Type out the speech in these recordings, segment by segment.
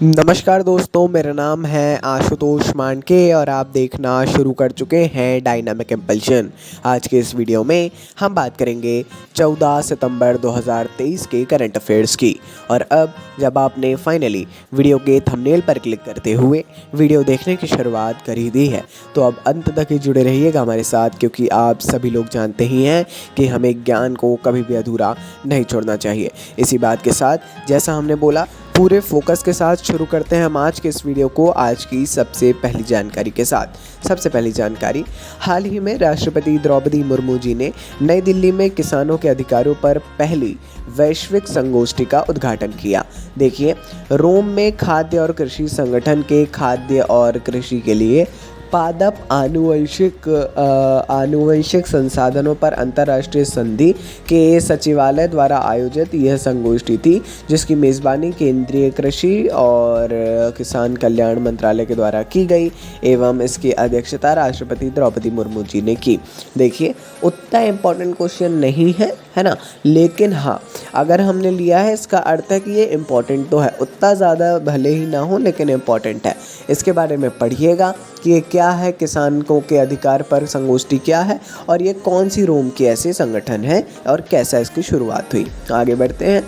नमस्कार दोस्तों, मेरा नाम है आशुतोष मानके और आप देखना शुरू कर चुके हैं डायनामिक इम्पल्शन। आज के इस वीडियो में हम बात करेंगे 14 सितंबर 2023 के करंट अफेयर्स की। और अब जब आपने फाइनली वीडियो के थंबनेल पर क्लिक करते हुए वीडियो देखने की शुरुआत कर ही दी है, तो अब अंत तक ही जुड़े रहिएगा हमारे साथ, क्योंकि आप सभी लोग जानते ही हैं कि हमें ज्ञान को कभी भी अधूरा नहीं छोड़ना चाहिए। इसी बात के साथ, जैसा हमने बोला, पूरे फोकस के साथ शुरू करते हैं हम आज के इस वीडियो को आज की सबसे पहली जानकारी के साथ। सबसे पहली जानकारी, हाल ही में राष्ट्रपति द्रौपदी मुर्मू जी ने नई दिल्ली में किसानों के अधिकारों पर पहली वैश्विक संगोष्ठी का उद्घाटन किया। देखिए, रोम में खाद्य और कृषि संगठन के खाद्य और कृषि के लिए पादप आनुवंशिक संसाधनों पर अंतर्राष्ट्रीय संधि के सचिवालय द्वारा आयोजित यह संगोष्ठी थी, जिसकी मेज़बानी केंद्रीय कृषि और किसान कल्याण मंत्रालय के द्वारा की गई एवं इसकी अध्यक्षता राष्ट्रपति द्रौपदी मुर्मू जी ने की। देखिए, उतना इम्पोर्टेंट क्वेश्चन नहीं है ना, लेकिन हाँ, अगर हमने लिया है इसका अर्थ है कि ये इम्पोर्टेंट तो है, उतना ज़्यादा भले ही ना हो लेकिन इम्पोर्टेंट है। इसके बारे में पढ़िएगा कि ये क्या है, किसानों के अधिकार पर संगोष्ठी क्या है और ये कौन सी रोम की ऐसी संगठन है और कैसा इसकी शुरुआत हुई। आगे बढ़ते हैं।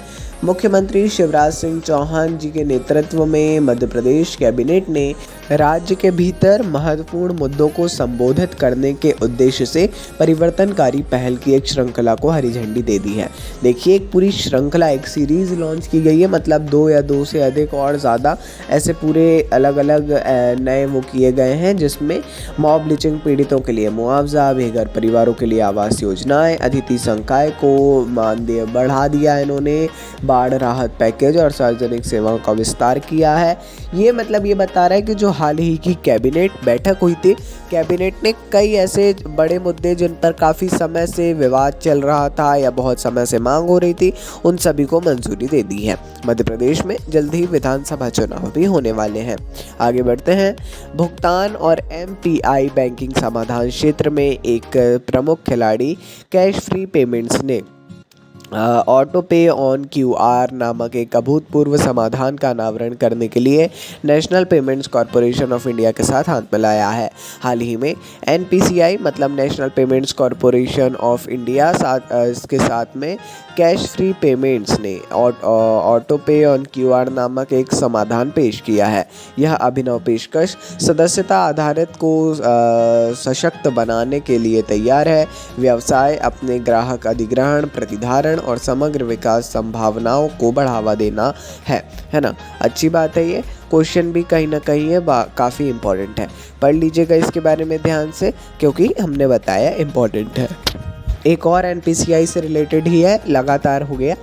मुख्यमंत्री शिवराज सिंह चौहान जी के नेतृत्व में मध्य प्रदेश कैबिनेट ने राज्य के भीतर महत्वपूर्ण मुद्दों को संबोधित करने के उद्देश्य से परिवर्तनकारी पहल की एक श्रृंखला को हरी झंडी दे दी है। देखिए, एक पूरी श्रृंखला, एक सीरीज लॉन्च की गई है, मतलब 2 या 2 से अधिक और ज़्यादा ऐसे पूरे अलग अलग नए वो किए गए हैं, जिसमें मॉब लिंचिंग पीड़ितों के लिए मुआवजा, बेघर परिवारों के लिए आवास योजनाएं, अतिथि संकाय को मानदेय बढ़ा दिया इन्होंने, बाढ़ राहत पैकेज और सार्वजनिक सेवाओं का विस्तार किया है। ये मतलब ये बता रहा है कि जो हाल ही की कैबिनेट बैठक हुई थी, कैबिनेट ने कई ऐसे बड़े मुद्दे जिन पर काफ़ी समय से विवाद चल रहा था या बहुत समय से मांग हो रही थी, उन सभी को मंजूरी दे दी है। मध्य प्रदेश में जल्द ही विधानसभा चुनाव भी होने वाले हैं। आगे बढ़ते हैं। भुगतान और एमपीआई बैंकिंग समाधान क्षेत्र में एक प्रमुख खिलाड़ी कैश फ्री पेमेंट्स ने ऑटो पे ऑन क्यूआर नामक एक अभूतपूर्व समाधान का अनावरण करने के लिए national payments corporation of India के साथ हाथ मिलाया है। हाल ही में एनपीसीआई मतलब national payments corporation of India इसके साथ में कैश फ्री पेमेंट्स ने ऑटो पे ऑन क्यूआर नामक एक समाधान पेश किया है। यह अभिनव पेशकश सदस्यता आधारित को सशक्त बनाने के लिए तैयार है। व्यवसाय अपने ग्राहक अधिग्रहण, प्रतिधारण और समग्र विकास संभावनाओं को बढ़ावा देना है ना। अच्छी बात है। ये क्वेश्चन भी कहीं ना कहीं है काफ़ी इम्पोर्टेंट है, पढ़ लीजिएगा इसके बारे में ध्यान से, क्योंकि हमने बताया इम्पोर्टेंट है। एक और एनपीसीआई से रिलेटेड ही है, लगातार हो गया।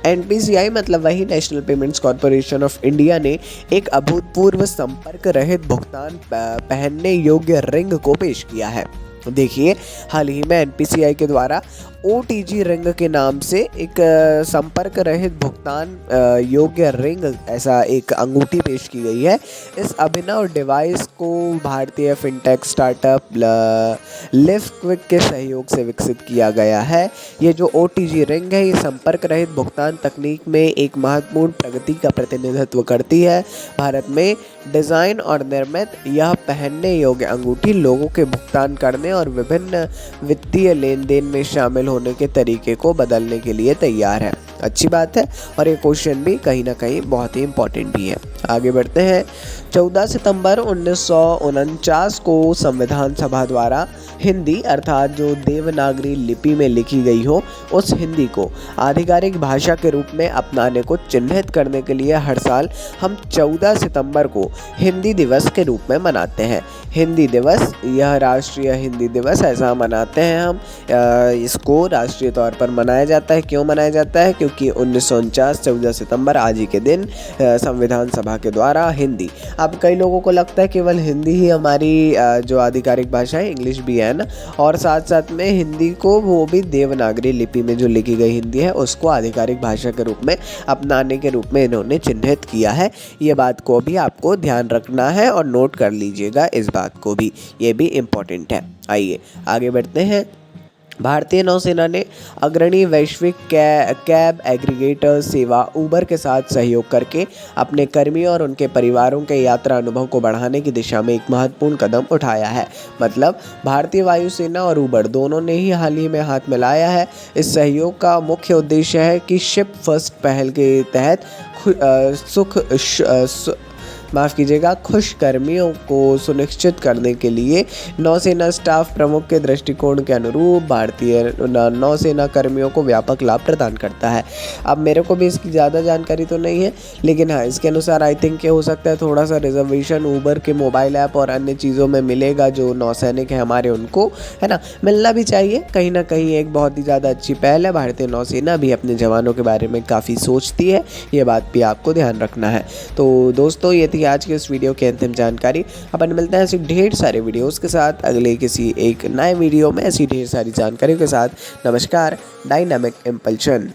एनपीसीआई मतलब वही national payments corporation of India ने एक अभूतपूर्व संपर्क रहित भुगतान पहनने योग्य रिंग को पेश किया है। देखिए, हाल ही में एनपीसीआई के द्वारा ओटीजी रिंग के नाम से एक संपर्क रहित भुगतान योग्य रिंग, ऐसा एक अंगूठी पेश की गई है। इस अभिनव डिवाइस को भारतीय फिनटेक स्टार्टअप लिफ्ट क्विक के सहयोग से विकसित किया गया है। ये जो ओटीजी रिंग है, ये संपर्क रहित भुगतान तकनीक में एक महत्वपूर्ण प्रगति का प्रतिनिधित्व करती है। भारत में डिज़ाइन और निर्मित यह पहनने योग्य अंगूठी लोगों के भुगतान करने और विभिन्न वित्तीय लेन देन में शामिल होने के तरीके को बदलने के लिए तैयार है। अच्छी बात है, और ये क्वेश्चन भी कहीं ना कहीं बहुत ही इम्पोर्टेंट भी है। आगे बढ़ते हैं। 14 सितंबर 1949 को संविधान सभा द्वारा हिंदी अर्थात जो देवनागरी लिपि में लिखी गई हो, उस हिंदी को आधिकारिक भाषा के रूप में अपनाने को चिन्हित करने के लिए हर साल हम 14 सितंबर को हिंदी दिवस के रूप में मनाते हैं। हिंदी दिवस, यह राष्ट्रीय हिंदी दिवस ऐसा मनाते हैं हम। इसको राष्ट्रीय तौर पर मनाया जाता है। क्यों मनाया जाता है? क्योंकि 1949 14 सितंबर आज ही के दिन संविधान सभा के द्वारा हिंदी, अब कई लोगों को लगता है केवल हिंदी ही हमारी जो आधिकारिक भाषा है, इंग्लिश भी है ना, और साथ साथ में हिंदी को वो भी देवनागरी लिपि में जो लिखी गई हिंदी है उसको आधिकारिक भाषा के रूप में अपनाने के रूप में इन्होंने चिन्हित किया है। ये बात को भी आपको ध्यान रखना है और नोट कर लीजिएगा इस बात को भी, ये भी इम्पोर्टेंट है। आइए आगे बढ़ते हैं। भारतीय नौसेना ने अग्रणी वैश्विक कैब एग्रीगेटर सेवा उबर के साथ सहयोग करके अपने कर्मियों और उनके परिवारों के यात्रा अनुभव को बढ़ाने की दिशा में एक महत्वपूर्ण कदम उठाया है। मतलब भारतीय वायुसेना और उबर दोनों ने ही हाल ही में हाथ मिलाया है। इस सहयोग का मुख्य उद्देश्य है कि शिप फर्स्ट पहल के तहत खुश कर्मियों को सुनिश्चित करने के लिए नौसेना स्टाफ प्रमुख के दृष्टिकोण के अनुरूप भारतीय नौसेना कर्मियों को व्यापक लाभ प्रदान करता है। अब मेरे को भी इसकी ज़्यादा जानकारी तो नहीं है, लेकिन हाँ, इसके अनुसार आई थिंक हो सकता है थोड़ा सा रिजर्वेशन उबर के मोबाइल ऐप और अन्य चीज़ों में मिलेगा, जो नौसैनिक है हमारे उनको, है ना, मिलना भी चाहिए। कहीं ना कहीं एक बहुत ही ज़्यादा अच्छी पहल है। भारतीय नौसेना भी अपने जवानों के बारे में काफ़ी सोचती है, ये बात भी आपको ध्यान रखना है। तो दोस्तों, ये थी आज के इस वीडियो की अंतिम जानकारी। अपन मिलते हैं ऐसे ढेर सारे वीडियोस के साथ अगले किसी एक नए वीडियो में ऐसी ढेर सारी जानकारियों के साथ। नमस्कार, डायनामिक इम्पल्शन।